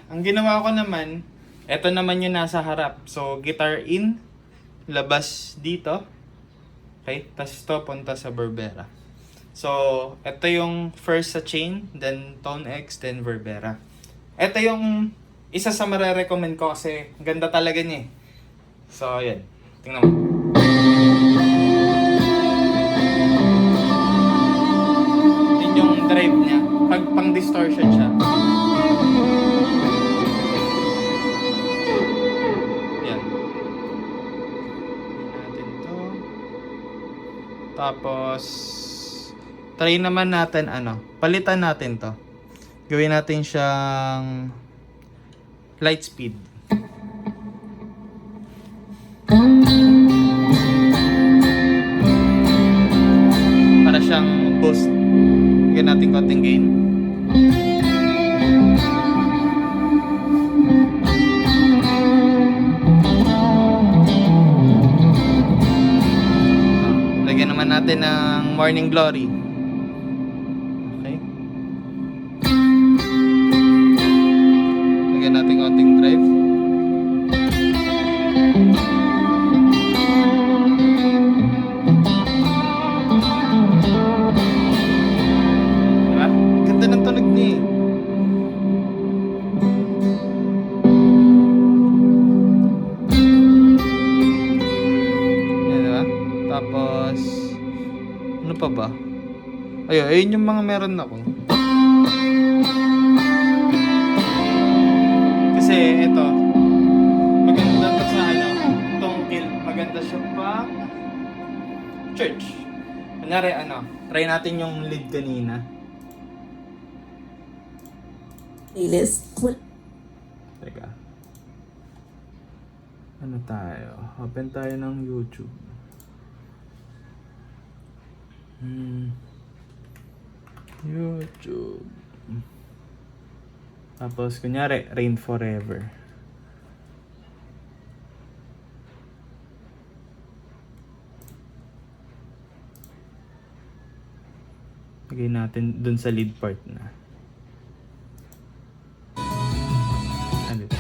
Ang ginawa ko naman, eto naman yung nasa harap. So, guitar in, labas dito. Okay? Tapos ito, punta sa Berbera. So, eto yung first sa chain, then Tone X, then Berbera. Eto yung isa sa mare-recommend ko kasi ganda talaga niya eh. So, yan. Tingnan mo. Yun yung drive niya. Pag pang distortion siya. Yan. Natin to. Tapos, try naman natin palitan natin to. Gawin natin siyang light speed. Para siyang boost. Bigyan natin konting gain. Lagyan naman natin ng Morning Glory. Okay. Lagyan natin konting drive. Diba? Ganda ng tunog niya eh. Yan, diba? Tapos, ano pa ba? Ayun yung mga meron ako. Kasi ito, maganda to sa tongkil. Maganda siya pa church. Kunyari try natin yung lead kanina. Playlist. Teka. Ano tayo? Open tayo ng YouTube. YouTube. Tapos, kunyari, Rain Forever. Lagay natin dun sa lead part na. Ano ito?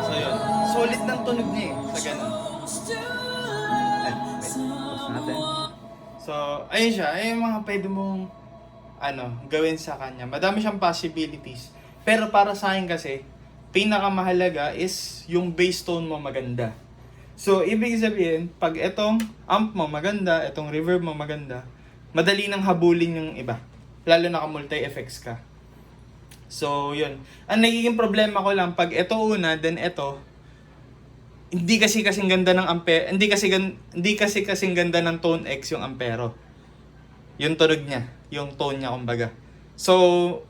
So yun, solid ng tunog niya eh, sa ganun. Ay, wait, pause natin. So, ayun siya, ayun yung mga pwede mong gawin sa kanya. Madami siyang possibilities. Pero para sa akin kasi, pinakamahalaga is yung bass tone mo maganda. So, ibig sabihin, pag etong amp mo maganda, etong reverb mo maganda, madali nang habulin yung iba. Lalo na multi-effects ka. So, yun. Ang nagiging problema ko lang, pag ito una, then ito, hindi kasi kasing ganda ng hindi kasi kasing ganda ng Tone X yung ampero. Yung tunog niya, yung tone niya kumbaga. So,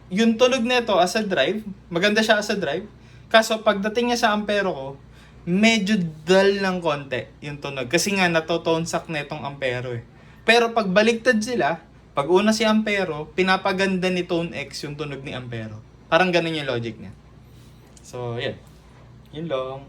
yung tunog nito as a drive, maganda siya as a drive. Kaso pagdating niya sa ampero ko, medyo dull ng konti yung tunog. Kasi nga natotone sack na itong ampero eh. Pero pag baliktad sila, pag una si ampero, pinapaganda ni Tone X yung tunog ni ampero. Parang ganun yung logic niya. So, yan. Yun lang.